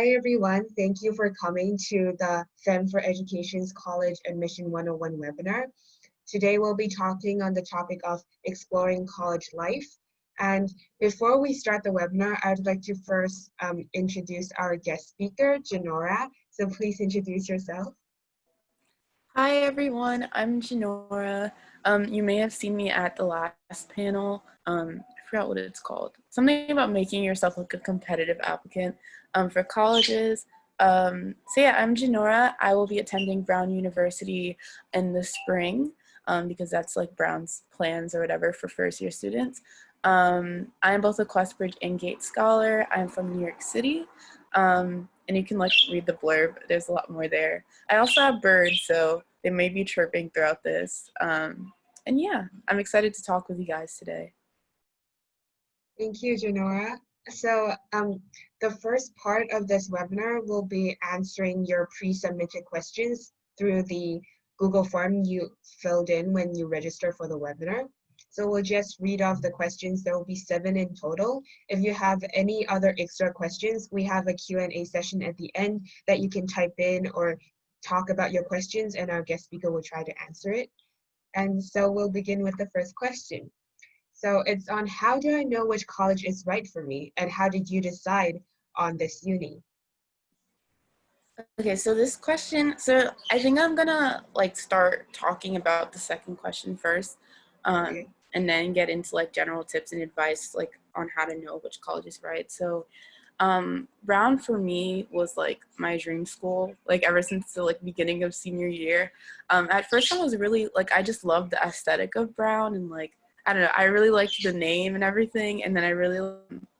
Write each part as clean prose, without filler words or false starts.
Hi everyone, thank you for coming to the Femme For Education's College Admission 101 webinar. Today we'll be talking on the topic of exploring college life. And before we start the webinar, I'd like to first introduce our guest speaker, Jennora. So please introduce yourself. Hi everyone, I'm Jennora. You may have seen me at the last panel. I forgot what it's called. Something about making yourself like a competitive applicant for colleges. So yeah, I'm Jennora. I will be attending Brown University in the spring because that's like Brown's plans or whatever for first year students. I am both a Questbridge and Gates Scholar. I'm from New York City. And you can like read the blurb. There's a lot more there. I also have birds, so they may be chirping throughout this. And yeah, I'm excited to talk with you guys today. Thank you, Jennora. So the first part of this webinar will be answering your pre-submitted questions through the Google form you filled in when you register for the webinar. So we'll just read off the questions. There will be 7 in total. If you have any other extra questions, we have a Q&A session at the end that you can type in or talk about your questions, and our guest speaker will try to answer it. And so we'll begin with the first question. So it's on how do I know which college is right for me, and how did you decide on this uni? Okay, so this question, so I think I'm gonna like start talking about the second question first, Okay. and then get into like general tips and advice like on how to know which college is right. So Brown for me was like my dream school, like ever since the like beginning of senior year. At first I was really like, I just loved the aesthetic of Brown and like, I don't know, I really liked the name and everything. And then I really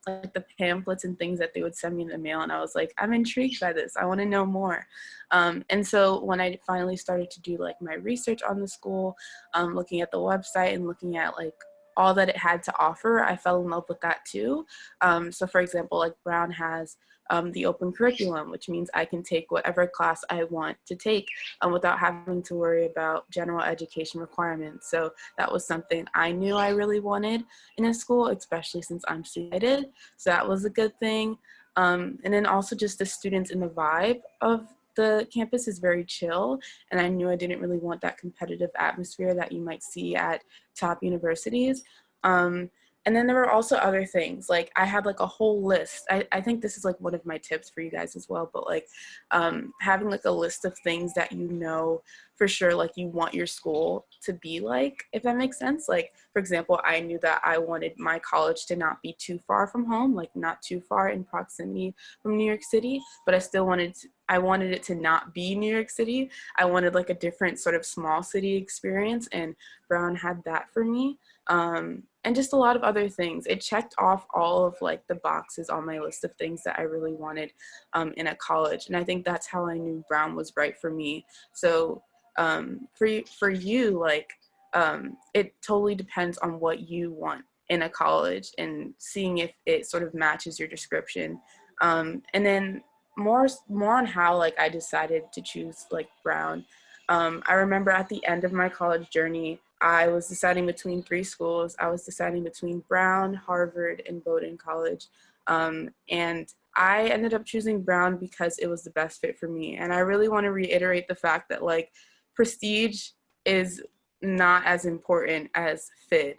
like the pamphlets and things that they would send me in the mail. And I was like, I'm intrigued by this. I want to know more. And so when I finally started to do like my research on the school, looking at the website and looking at like all that it had to offer, I fell in love with that too. So for example, like Brown has the open curriculum, which means I can take whatever class I want to take without having to worry about general education requirements. So that was something I knew I really wanted in a school, especially since I'm student. So that was a good thing. And then also just the students and the vibe of the campus is very chill, and I knew I didn't really want that competitive atmosphere that you might see at top universities. And then there were also other things, like I had like a whole list. I think this is like one of my tips for you guys as well, but like having like a list of things that you know for sure like you want your school to be like, if that makes sense. Like for example, I knew that I wanted my college to not be too far from home, like not too far in proximity from New York City, but I wanted it to not be New York City. I wanted like a different sort of small city experience, and Brown had that for me. And just a lot of other things. It checked off all of like the boxes on my list of things that I really wanted in a college. And I think that's how I knew Brown was right for me. So for you, like it totally depends on what you want in a college and seeing if it sort of matches your description. And then more on how like I decided to choose like Brown. I remember at the end of my college journey, I was deciding between 3 schools. I was deciding between Brown, Harvard, and Bowdoin College. And I ended up choosing Brown because it was the best fit for me. And I really want to reiterate the fact that like prestige is not as important as fit.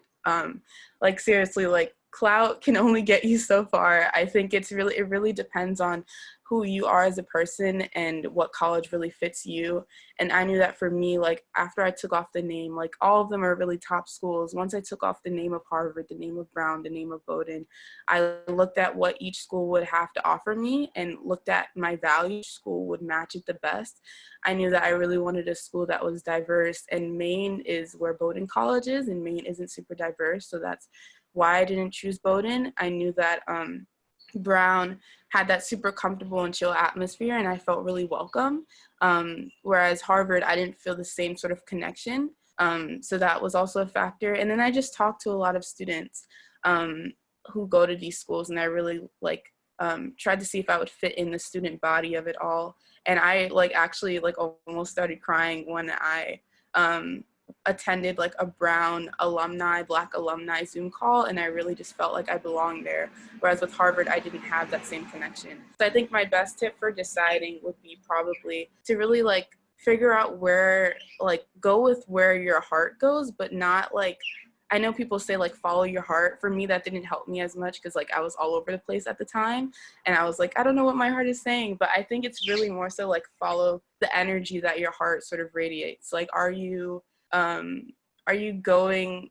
Like seriously, like clout can only get you so far. I think it really depends on who you are as a person and what college really fits you. And I knew that for me, like after I took off the name, like all of them are really top schools. Once I took off the name of Harvard, the name of Brown, the name of Bowdoin, I looked at what each school would have to offer me and looked at my value school would match it the best. I knew that I really wanted a school that was diverse, and Maine is where Bowdoin College is, and Maine isn't super diverse. So that's why I didn't choose Bowdoin. I knew that Brown had that super comfortable and chill atmosphere, and I felt really welcome. Whereas Harvard, I didn't feel the same sort of connection. So that was also a factor. And then I just talked to a lot of students who go to these schools, and I really like tried to see if I would fit in the student body of it all. And I like actually like almost started crying when I attended like a Brown alumni, Black alumni Zoom call, and I really just felt like I belonged there. Whereas with Harvard, I didn't have that same connection. So I think my best tip for deciding would be probably to really like figure out where, like, go with where your heart goes, but not like, I know people say like follow your heart. For me, that didn't help me as much because like I was all over the place at the time, and I was like, I don't know what my heart is saying. But I think it's really more so like follow the energy that your heart sort of radiates. Like, are you looking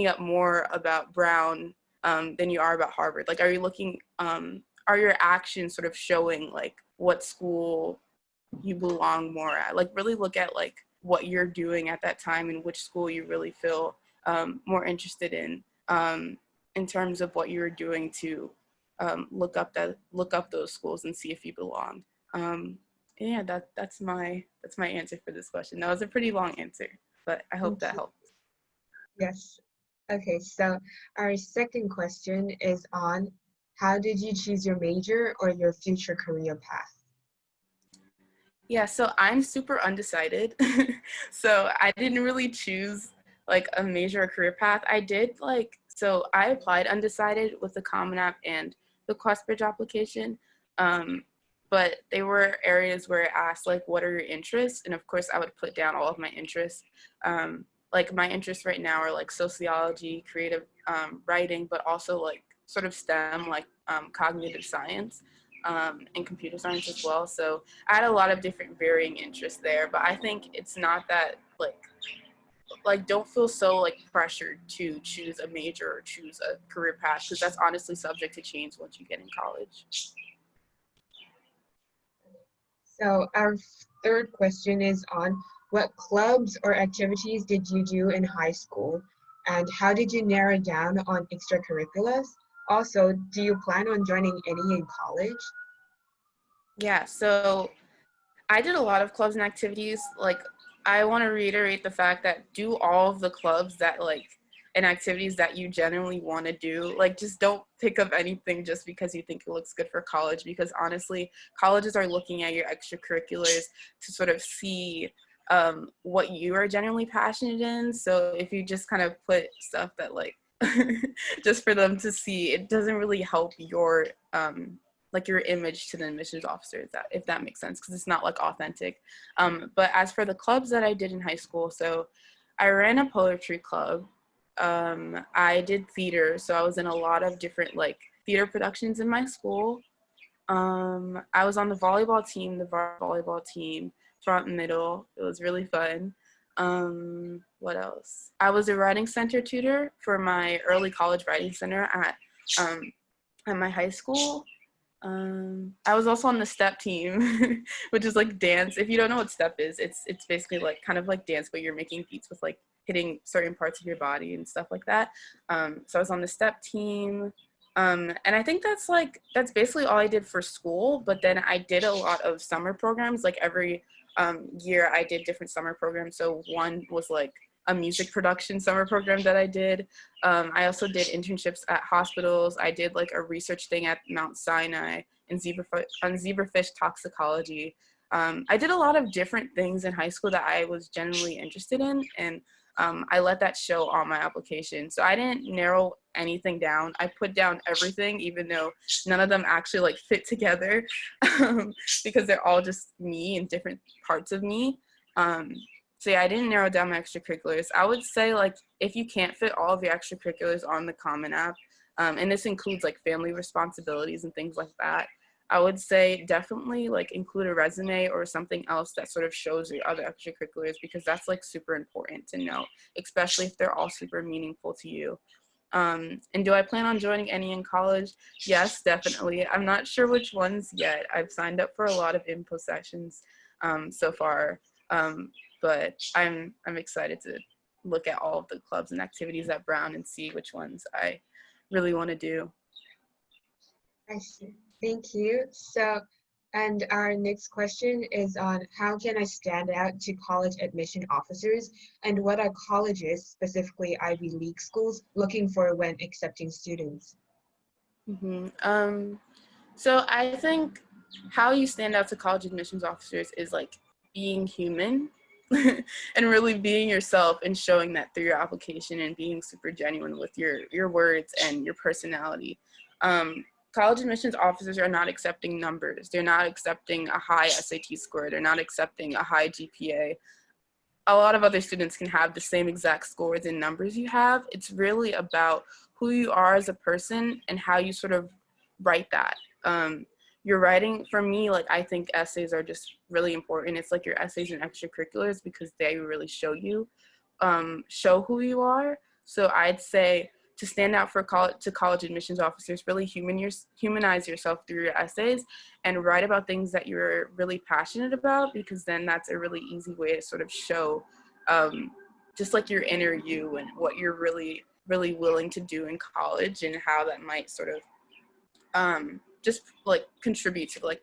up more about Brown than you are about Harvard? Like, are you looking, are your actions sort of showing like what school you belong more at? Like, really look at like what you're doing at that time and which school you really feel more interested in terms of what you're doing to look up those schools and see if you belong. Yeah, that's my answer for this question. That was a pretty long answer, but I hope that helped. Yes. Okay, so our second question is on how did you choose your major or your future career path? Yeah, so I'm super undecided. So I didn't really choose like a major or career path. So I applied undecided with the Common App and the QuestBridge application. But they were areas where it asked like, what are your interests? And of course I would put down all of my interests. Like my interests right now are like sociology, creative writing, but also like sort of STEM, like cognitive science and computer science as well. So I had a lot of different varying interests there, but I think it's not that like don't feel so like pressured to choose a major or choose a career path, because that's honestly subject to change once you get in college. So our third question is on what clubs or activities did you do in high school, and how did you narrow down on extracurriculars? Also, do you plan on joining any in college? Yeah, so I did a lot of clubs and activities. Like, I want to reiterate the fact that do all of the clubs that like and activities that you genuinely want to do. Like, just don't pick up anything just because you think it looks good for college, because honestly, colleges are looking at your extracurriculars to sort of see what you are genuinely passionate in. So if you just kind of put stuff that like just for them to see, it doesn't really help your like your image to the admissions officer, if that makes sense, because it's not like authentic. But as for the clubs that I did in high school, so I ran a poetry club. I did theater, so I was in a lot of different like theater productions in my school. I was on the volleyball team, volleyball team, front and middle. It was really fun. What else? I was a writing center tutor for my early college writing center at my high school. I was also on the step team, which is like dance. If you don't know what step is, it's basically like kind of like dance, but you're making beats with like hitting certain parts of your body and stuff like that. So I was on the step team. And I think that's basically all I did for school. But then I did a lot of summer programs. Like every year I did different summer programs. So one was like a music production summer program that I did. I also did internships at hospitals. I did like a research thing at Mount Sinai on zebrafish toxicology. I did a lot of different things in high school that I was genuinely interested in, and I let that show on my application. So I didn't narrow anything down. I put down everything, even though none of them actually like fit together, because they're all just me and different parts of me. So yeah, I didn't narrow down my extracurriculars. I would say like if you can't fit all of your extracurriculars on the Common App, and this includes like family responsibilities and things like that, I would say definitely like include a resume or something else that sort of shows your other extracurriculars, because that's like super important to know, especially if they're all super meaningful to you. And do I plan on joining any in college? Yes, definitely. I'm not sure which ones yet. I've signed up for a lot of info sessions so far, but I'm excited to look at all of the clubs and activities at Brown and see which ones I really want to do. I see. Thank you. So, and our next question is on how can I stand out to college admission officers, and what are colleges, specifically Ivy League schools, looking for when accepting students? So I think how you stand out to college admissions officers is like being human. and really being yourself and showing that through your application and being super genuine with your words and your personality. College admissions officers are not accepting numbers. They're not accepting a high SAT score. They're not accepting a high GPA. A lot of other students can have the same exact scores and numbers you have. It's really about who you are as a person and how you sort of write that. Your writing, for me, like, I think essays are just really important. It's like your essays and extracurriculars because they really show you, show who you are. So I'd say to stand out for college admissions officers, really humanize yourself through your essays and write about things that you're really passionate about, because then that's a really easy way to sort of show just like your inner you and what you're really, really willing to do in college and how that might sort of just like contribute to like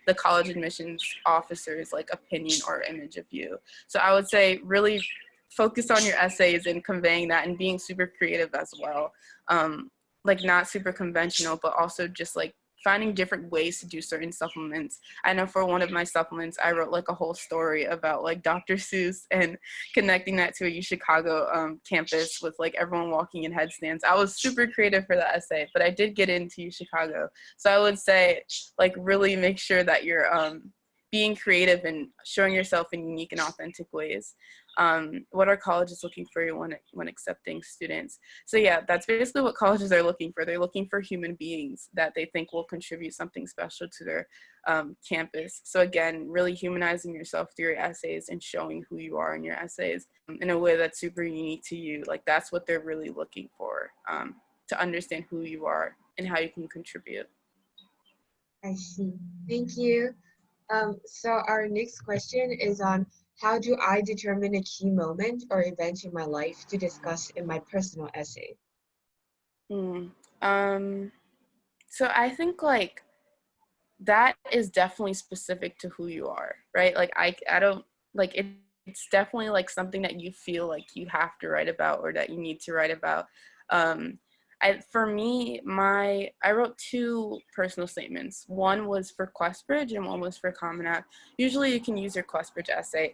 the college admissions officer's like opinion or image of you. So I would say really focus on your essays and conveying that and being super creative as well. Like not super conventional, but also just like finding different ways to do certain supplements. I know for one of my supplements, I wrote like a whole story about like Dr. Seuss and connecting that to a UChicago campus with like everyone walking in headstands. I was super creative for that essay, but I did get into UChicago. So I would say like really make sure that you're being creative and showing yourself in unique and authentic ways. What are colleges looking for when accepting students? So yeah, that's basically what colleges are looking for. They're looking for human beings that they think will contribute something special to their campus. So again, really humanizing yourself through your essays and showing who you are in your essays in a way that's super unique to you. Like that's what they're really looking for, to understand who you are and how you can contribute. I see. Thank you. So our next question is on how do I determine a key moment or event in my life to discuss in my personal essay? So I think like that is definitely specific to who you are, right? Like I don't like it, it's definitely like something that you feel like you have to write about or that you need to write about. For me, I wrote two personal statements. One was for QuestBridge and one was for Common App. Usually you can use your QuestBridge essay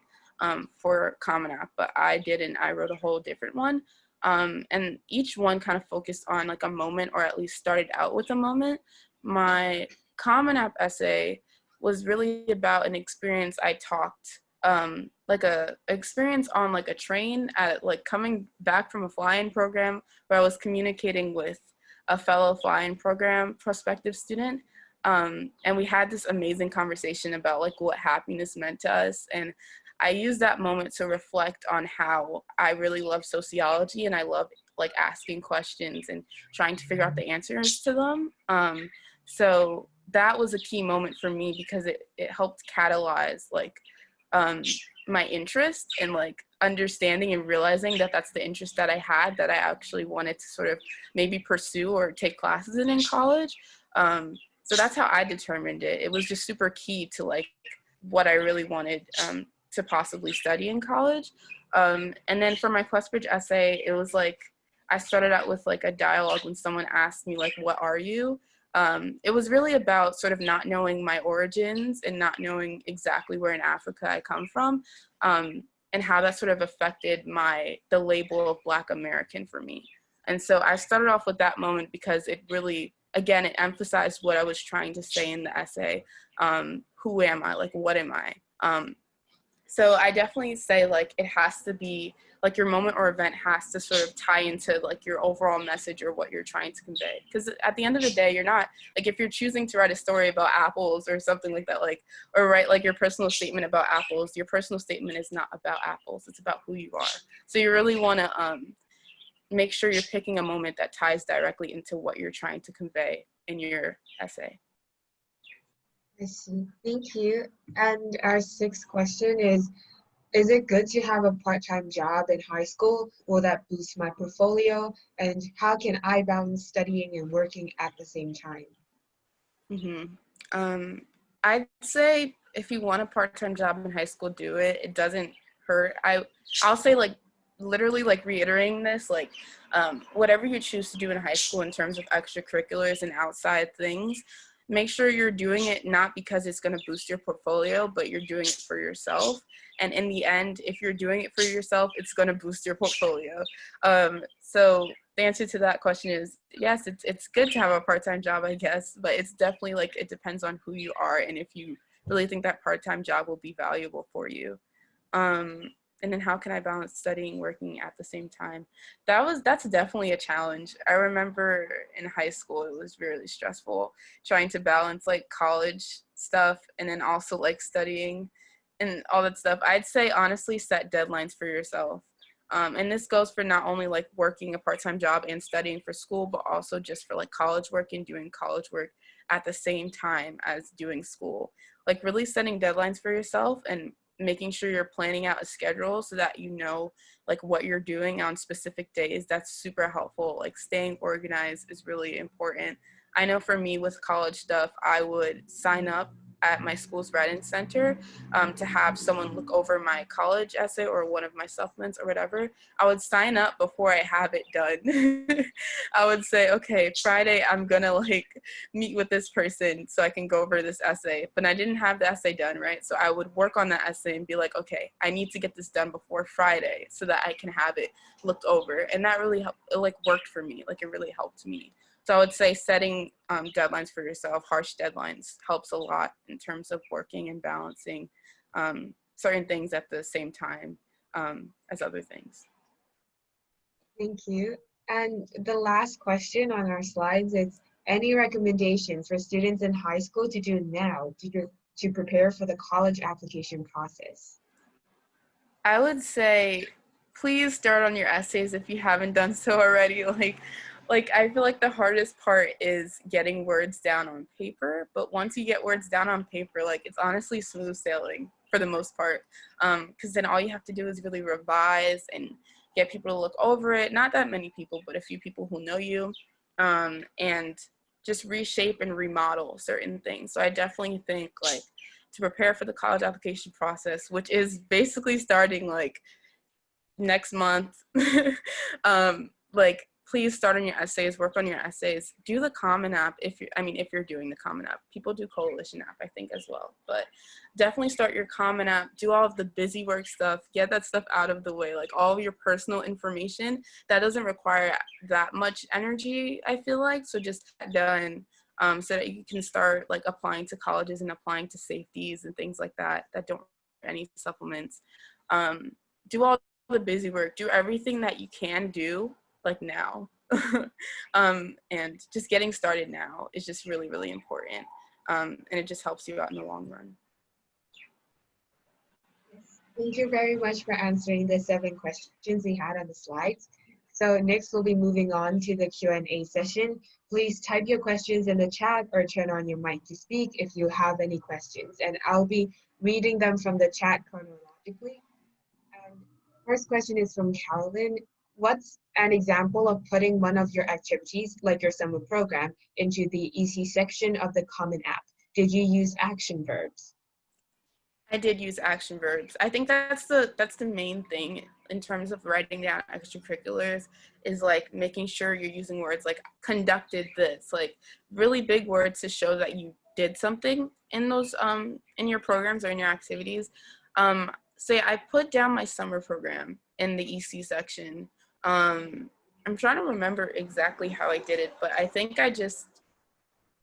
for Common App, but I didn't. I wrote a whole different one. And each one kind of focused on like a moment, or at least started out with a moment. My Common App essay was really about an experience I talked, like a experience on like a train at like coming back from a fly-in program where I was communicating with a fellow fly-in program prospective student. And we had this amazing conversation about like what happiness meant to us. And I used that moment to reflect on how I really love sociology and I love like asking questions and trying to figure out the answers to them. So that was a key moment for me because it helped catalyze like my interest in like understanding and realizing that that's the interest that I had, that I actually wanted to sort of maybe pursue or take classes in college. So that's how I determined it. It was just super key to like what I really wanted to possibly study in college. And then for my QuestBridge essay, it was like I started out with like a dialogue when someone asked me like, what are you? It was really about sort of not knowing my origins and not knowing exactly where in Africa I come from, and how that sort of affected the label of Black American for me. And so I started off with that moment because it really, again, it emphasized what I was trying to say in the essay. Who am I? Like, what am I? So I definitely say like it has to be like your moment or event has to sort of tie into like your overall message or what you're trying to convey. Because at the end of the day, you're not like, if you're choosing to write a story about apples or something like that, like, or write like your personal statement about apples, your personal statement is not about apples. It's about who you are. So you really want to make sure you're picking a moment that ties directly into what you're trying to convey in your essay. I see. Thank you. And our sixth question is it good to have a part-time job in high school? Will that boost my portfolio? And how can I balance studying and working at the same time? I'd say if you want a part-time job in high school, do it. It doesn't hurt. I'll say like literally like reiterating this, like whatever you choose to do in high school in terms of extracurriculars and outside things, make sure you're doing it not because it's going to boost your portfolio, but you're doing it for yourself. And in the end, if you're doing it for yourself, it's going to boost your portfolio. So the answer to that question is yes, it's good to have a part-time job, I guess, but it's definitely like, it depends on who you are and if you really think that part-time job will be valuable for you. And then how can I balance studying, working at the same time? That's definitely a challenge. I remember in high school, it was really stressful trying to balance like college stuff and then also like studying and all that stuff. I'd say honestly, set deadlines for yourself. And this goes for not only like working a part-time job and studying for school, but also just for like college work and doing college work at the same time as doing school. Like really setting deadlines for yourself and making sure you're planning out a schedule so that you know like what you're doing on specific days. That's super helpful. Like staying organized is really important. I know for me with college stuff, I would sign up at my school's writing center to have someone look over my college essay or one of my supplements or whatever. I would sign up before I have it done. I would say, okay, Friday I'm gonna like meet with this person so I can go over this essay, but I didn't have the essay done, right? So I would work on that essay and be like, okay, I need to get this done before Friday so that I can have it looked over. And that really helped, it like worked for me, like it really helped me. So I would say setting deadlines for yourself, harsh deadlines, helps a lot in terms of working and balancing certain things at the same time as other things. Thank you. And the last question on our slides is, any recommendations for students in high school to do now to prepare for the college application process? I would say, please start on your essays if you haven't done so already. Like I feel like the hardest part is getting words down on paper, but once you get words down on paper, like it's honestly smooth sailing for the most part. Because then all you have to do is really revise and get people to look over it. Not that many people, but a few people who know you, and just reshape and remodel certain things. So I definitely think like to prepare for the college application process, which is basically starting like next month. Like please start on your essays, work on your essays, do the Common App if you're doing the Common App. People do Coalition App, I think, as well, but definitely start your Common App, do all of the busy work stuff, get that stuff out of the way, like all of your personal information. That doesn't require that much energy, I feel like, so just get done. So that you can start like applying to colleges and applying to safeties and things like that that don't have any supplements. Do all the busy work, do everything that you can do like now. And just getting started now is just really, really important. And it just helps you out in the long run. Thank you very much for answering the 7 questions we had on the slides. So next we'll be moving on to the Q&A session. Please type your questions in the chat or turn on your mic to speak if you have any questions, and I'll be reading them from the chat chronologically. First question is from Carolyn. What's an example of putting one of your activities, like your summer program, into the EC section of the Common App? Did you use action verbs? I did use action verbs. I think that's the main thing in terms of writing down extracurriculars, is like making sure you're using words like conducted this, like really big words to show that you did something in those in your programs or in your activities. Say I put down my summer program in the EC section. I'm trying to remember exactly how I did it, but I think I just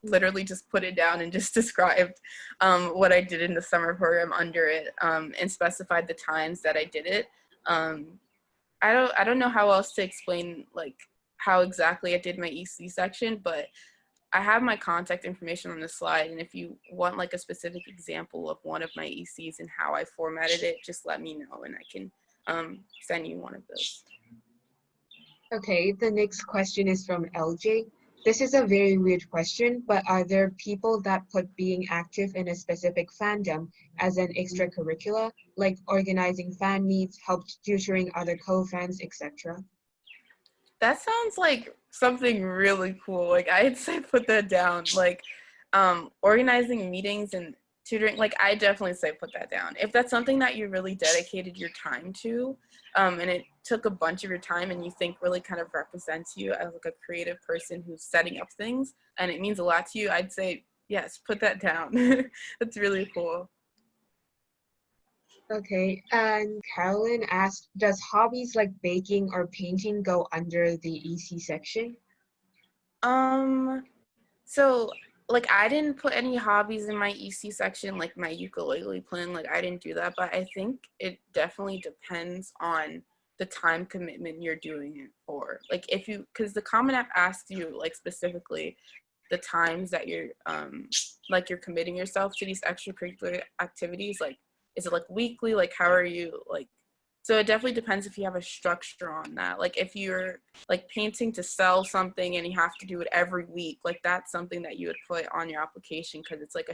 literally just put it down and just described what I did in the summer program under it, and specified the times that I did it. I don't know how else to explain like how exactly I did my EC section, but I have my contact information on the slide, and if you want like a specific example of one of my ECs and how I formatted it, just let me know and I can send you one of those. Okay, the next question is from LJ. This is a very weird question, but are there people that put being active in a specific fandom as an extracurricular, like organizing fan meets, help tutoring other co-fans, etc.? That sounds like something really cool. Like I'd say put that down. Like organizing meetings and tutoring, like I definitely say put that down. If that's something that you really dedicated your time to, and it took a bunch of your time and you think really kind of represents you as like a creative person who's setting up things and it means a lot to you, I'd say Yes, put that down. That's really cool. Okay, and Carolyn asked, does hobbies like baking or painting go under the EC section? Um, so like I didn't put any hobbies in my EC section, like my ukulele playing, like I didn't do that, but I think it definitely depends on the time commitment you're doing it for. Like if you, because the Common App asks you like specifically the times that you're like you're committing yourself to these extracurricular activities, like is it like weekly, like how are you like, so it definitely depends if you have a structure on that. Like if you're like painting to sell something and you have to do it every week, like that's something that you would put on your application because it's like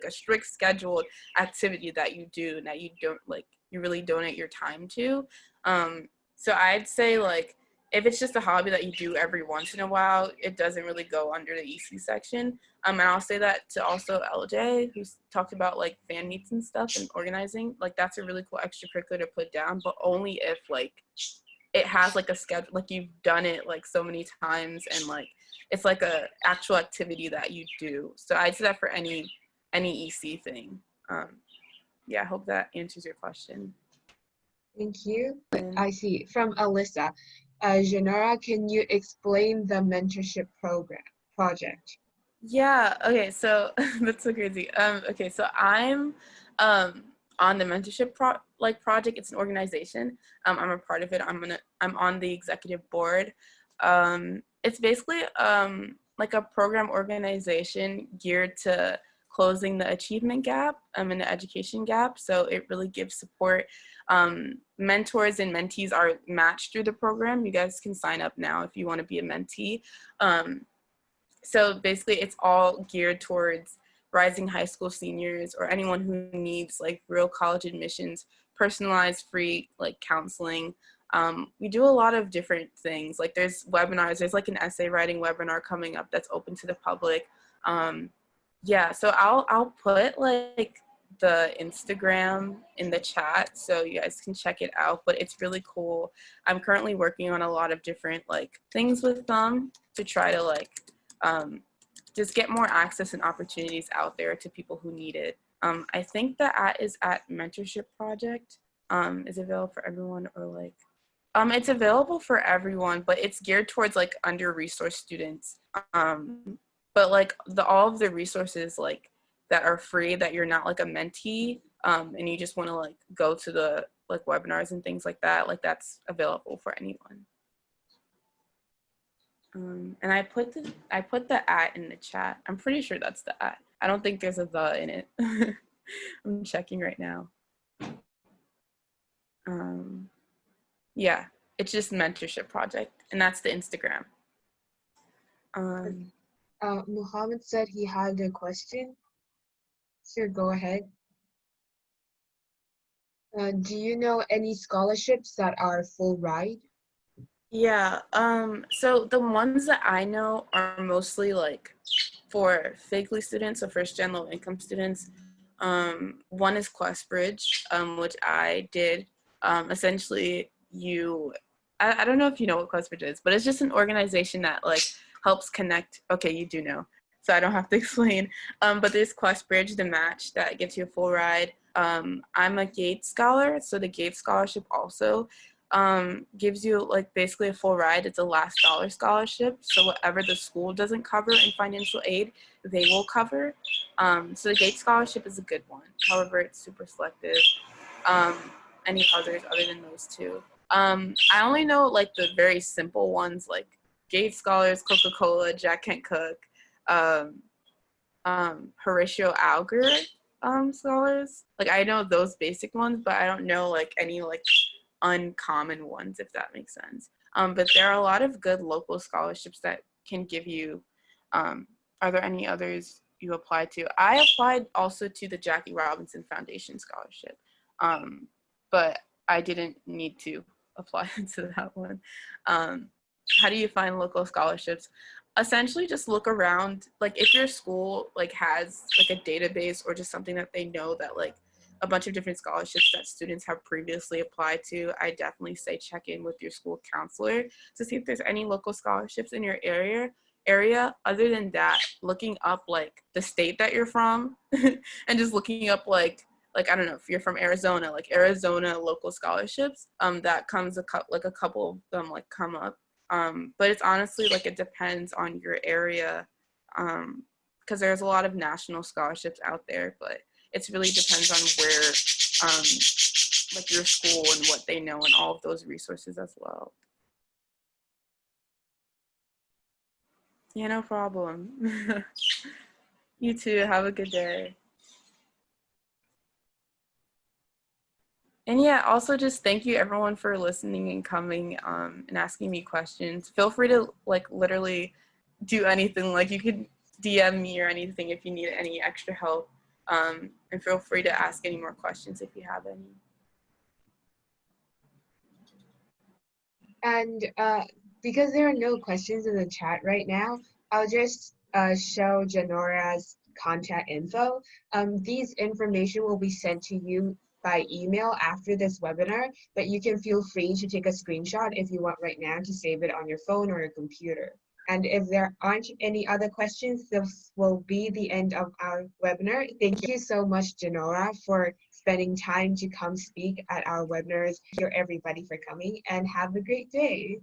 a strict scheduled activity that you do and that you don't like, you really donate your time to. So I'd say like if it's just a hobby that you do every once in a while, it doesn't really go under the EC section. And I'll say that to also LJ, who's talked about like fan meets and stuff and organizing. Like that's a really cool extracurricular to put down, but only if like it has like a schedule, like you've done it like so many times and like it's like a actual activity that you do. So I'd say that for any EC thing. Yeah, I hope that answers your question. Thank you. And I see. From Alyssa, Jennora, can you explain the mentorship project? yeah, okay, so that's so crazy. Okay, so I'm on the mentorship project. It's an organization. I'm a part of it. I'm on the executive board. It's basically like a program organization geared to closing the achievement gap and the education gap. So it really gives support. Mentors and mentees are matched through the program. You guys can sign up now if you want to be a mentee. So basically it's all geared towards rising high school seniors or anyone who needs like real college admissions, personalized free like counseling. We do a lot of different things. Like there's webinars, there's like an essay writing webinar coming up that's open to the public. Yeah, so I'll put like the Instagram in the chat so you guys can check it out, but it's really cool. I'm currently working on a lot of different like things with them to try to like just get more access and opportunities out there to people who need it. I think the is at Mentorship Project. Is available for everyone or like, it's available for everyone, but it's geared towards like under-resourced students. But like all of the resources like that are free that you're not like a mentee and you just want to like go to the like webinars and things like that's available for anyone. And I put the at in the chat. I'm pretty sure that's the at. I don't think there's a the in it. I'm checking right now. Yeah, it's just Mentorship Project, and that's the Instagram. Muhammad said he had a question. Sure, go ahead. Do you know any scholarships that are full ride? Yeah, so the ones that I know are mostly like for FIGLY students, so first gen low income students. One is QuestBridge, which I did. Essentially, I don't know if you know what QuestBridge is, but it's just an organization that like helps connect. Okay, you do know, so I don't have to explain. But there's QuestBridge, the match that gets you a full ride. I'm a Gates scholar, so the Gates scholarship also gives you like basically a full ride. It's a last dollar scholarship, so whatever the school doesn't cover in financial aid, they will cover. So the Gates scholarship is a good one. However, it's super selective. Any others other than those two? I only know like the very simple ones like Gates scholars, Coca-Cola, Jack Kent Cook, Horatio Alger scholars. Like I know those basic ones, but I don't know like any like uncommon ones, if that makes sense. But there are a lot of good local scholarships that can give you. Are there any others you applied to? I applied also to the Jackie Robinson Foundation scholarship, but I didn't need to apply to that one. How do you find local scholarships? Essentially just look around, like if your school like has like a database or just something that they know that like a bunch of different scholarships that students have previously applied to, I definitely say check in with your school counselor to see if there's any local scholarships in your area. area. Other than that, looking up like the state that you're from and just looking up like I don't know, if you're from Arizona, like Arizona local scholarships, that comes like a couple of them like come up. But it's honestly like it depends on your area, because there's a lot of national scholarships out there, but it's really depends on where like your school and what they know and all of those resources as well. Yeah, no problem. You too. Have a good day. And yeah, also just thank you everyone for listening and coming and asking me questions. Feel free to like literally do anything. Like you could DM me or anything if you need any extra help. And feel free to ask any more questions if you have any. And because there are no questions in the chat right now, I'll just show Jennora's contact info. These information will be sent to you by email after this webinar, but you can feel free to take a screenshot if you want right now to save it on your phone or your computer. And if there aren't any other questions, this will be the end of our webinar. Thank you so much, Jennora, for spending time to come speak at our webinars. Thank you everybody for coming and have a great day.